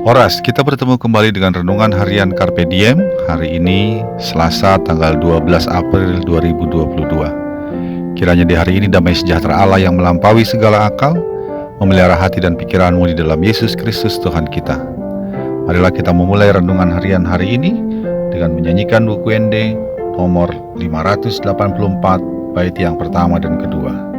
Horas, kita bertemu kembali dengan Renungan Harian Carpe Diem. Hari ini Selasa tanggal 12 April 2022. Kiranya di hari ini damai sejahtera Allah yang melampaui segala akal memelihara hati dan pikiranmu di dalam Yesus Kristus Tuhan kita. Marilah kita memulai Renungan Harian hari ini dengan menyanyikan buku ND nomor 584 bait yang pertama dan kedua.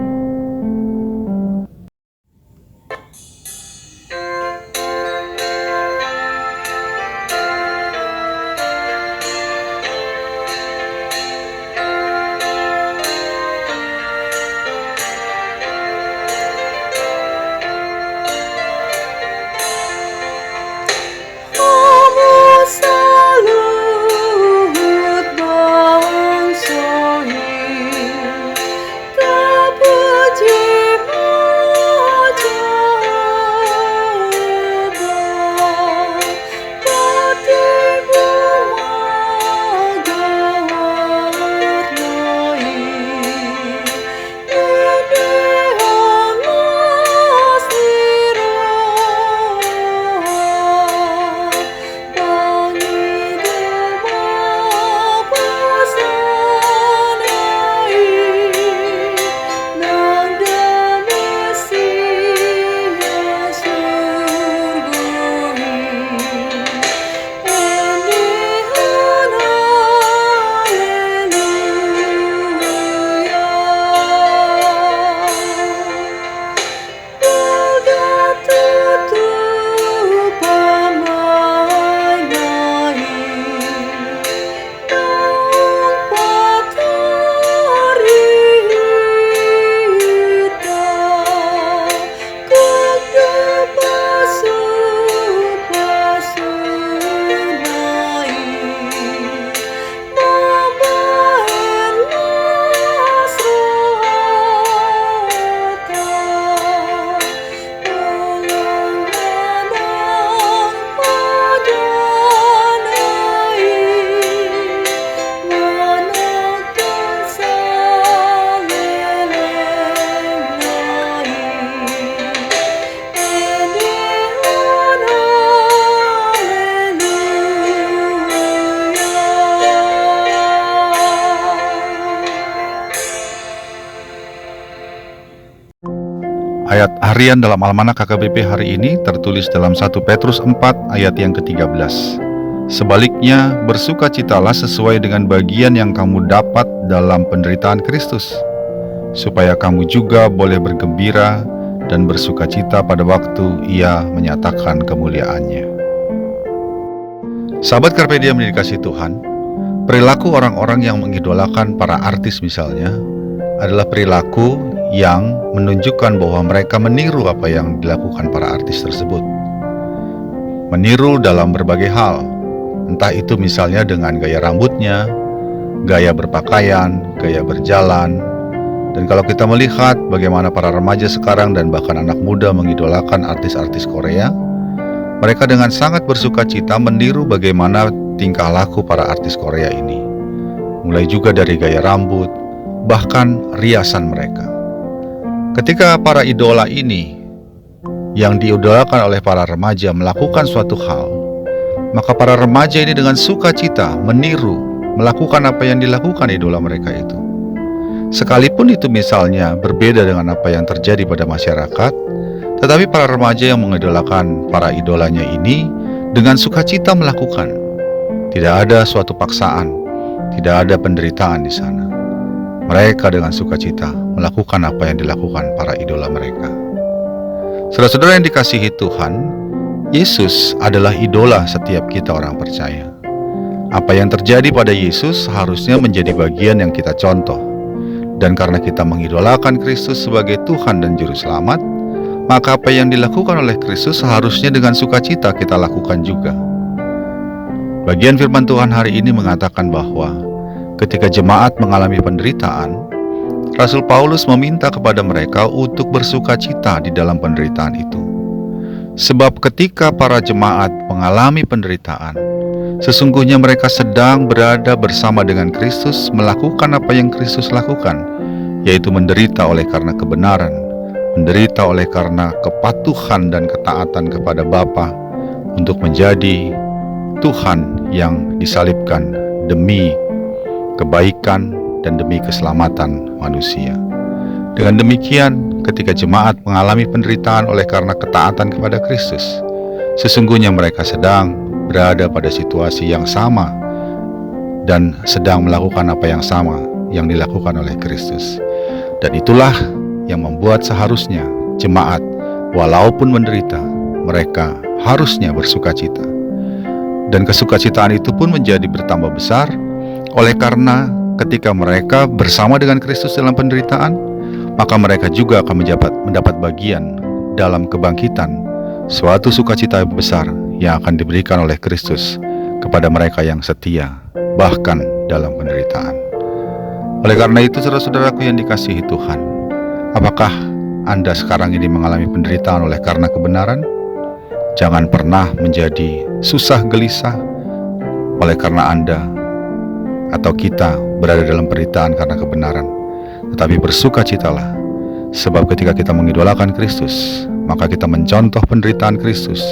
Ayat harian dalam Almanak KKBP hari ini tertulis dalam 1 Petrus 4 ayat yang ke-13. Sebaliknya, bersukacitalah sesuai dengan bagian yang kamu dapat dalam penderitaan Kristus, supaya kamu juga boleh bergembira dan bersukacita pada waktu Ia menyatakan kemuliaannya. Sahabat Carpe Diem yang dikasihi Tuhan, perilaku orang-orang yang mengidolakan para artis misalnya adalah perilaku yang menunjukkan bahwa mereka meniru apa yang dilakukan para artis tersebut. Meniru dalam berbagai hal, entah itu misalnya dengan gaya rambutnya, gaya berpakaian, gaya berjalan. Dan kalau kita melihat bagaimana para remaja sekarang dan bahkan anak muda mengidolakan artis-artis Korea, mereka dengan sangat bersukacita meniru bagaimana tingkah laku para artis Korea ini. Mulai juga dari gaya rambut, bahkan riasan mereka. Ketika para idola ini yang diidolakan oleh para remaja melakukan suatu hal, maka para remaja ini dengan sukacita meniru, melakukan apa yang dilakukan idola mereka itu. Sekalipun itu misalnya berbeda dengan apa yang terjadi pada masyarakat, tetapi para remaja yang mengidolakan para idolanya ini dengan sukacita melakukan. Tidak ada suatu paksaan, tidak ada penderitaan di sana. Mereka dengan sukacita melakukan apa yang dilakukan para idola mereka. Saudara-saudara yang dikasihi Tuhan, Yesus adalah idola setiap kita orang percaya. Apa yang terjadi pada Yesus harusnya menjadi bagian yang kita contoh. Dan karena kita mengidolakan Kristus sebagai Tuhan dan Juru Selamat, maka apa yang dilakukan oleh Kristus seharusnya dengan sukacita kita lakukan juga. Bagian firman Tuhan hari ini mengatakan bahwa ketika jemaat mengalami penderitaan, Rasul Paulus meminta kepada mereka untuk bersukacita di dalam penderitaan itu. Sebab ketika para jemaat mengalami penderitaan, sesungguhnya mereka sedang berada bersama dengan Kristus melakukan apa yang Kristus lakukan, yaitu menderita oleh karena kebenaran, menderita oleh karena kepatuhan dan ketaatan kepada Bapa, untuk menjadi Tuhan yang disalibkan demi kebaikan dan demi keselamatan manusia. Dengan demikian, ketika jemaat mengalami penderitaan oleh karena ketaatan kepada Kristus, sesungguhnya mereka sedang berada pada situasi yang sama dan sedang melakukan apa yang sama yang dilakukan oleh Kristus. Dan itulah yang membuat seharusnya jemaat, walaupun menderita, mereka harusnya bersukacita. Dan kesukacitaan itu pun menjadi bertambah besar oleh karena ketika mereka bersama dengan Kristus dalam penderitaan, maka mereka juga akan mendapat bagian dalam kebangkitan, suatu sukacita besar yang akan diberikan oleh Kristus kepada mereka yang setia, bahkan dalam penderitaan. Oleh karena itu, saudara-saudaraku yang dikasihi Tuhan, apakah Anda sekarang ini mengalami penderitaan oleh karena kebenaran? Jangan pernah menjadi susah gelisah oleh karena Anda atau kita berada dalam penderitaan karena kebenaran. Tetapi bersukacitalah, sebab ketika kita mengidolakan Kristus, maka kita mencontoh penderitaan Kristus,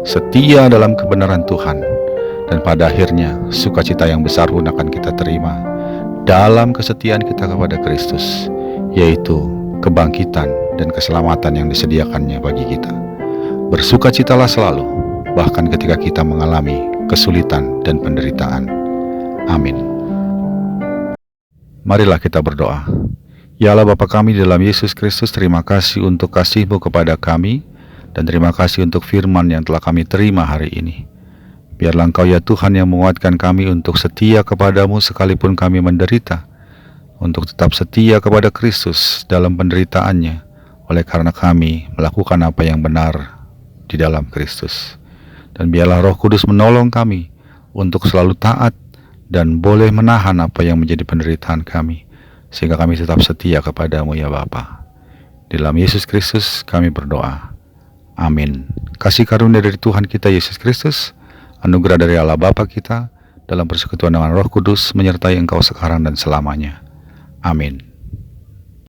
setia dalam kebenaran Tuhan, dan pada akhirnya sukacita yang besar pun akan kita terima dalam kesetiaan kita kepada Kristus, yaitu kebangkitan dan keselamatan yang disediakannya bagi kita. Bersukacitalah selalu, bahkan ketika kita mengalami kesulitan dan penderitaan. Amin. Marilah kita berdoa. Ya Allah Bapa kami di dalam Yesus Kristus, terima kasih untuk kasih-Mu kepada kami, dan terima kasih untuk firman yang telah kami terima hari ini. Biarlah Engkau ya Tuhan yang menguatkan kami untuk setia kepadamu sekalipun kami menderita, untuk tetap setia kepada Kristus dalam penderitaannya, oleh karena kami melakukan apa yang benar di dalam Kristus. Dan biarlah Roh Kudus menolong kami untuk selalu taat dan boleh menahan apa yang menjadi penderitaan kami, sehingga kami tetap setia kepadamu ya Bapa. Di dalam Yesus Kristus kami berdoa. Amin. Kasih karunia dari Tuhan kita Yesus Kristus, anugerah dari Allah Bapa kita, dalam persekutuan dengan Roh Kudus, menyertai engkau sekarang dan selamanya. Amin.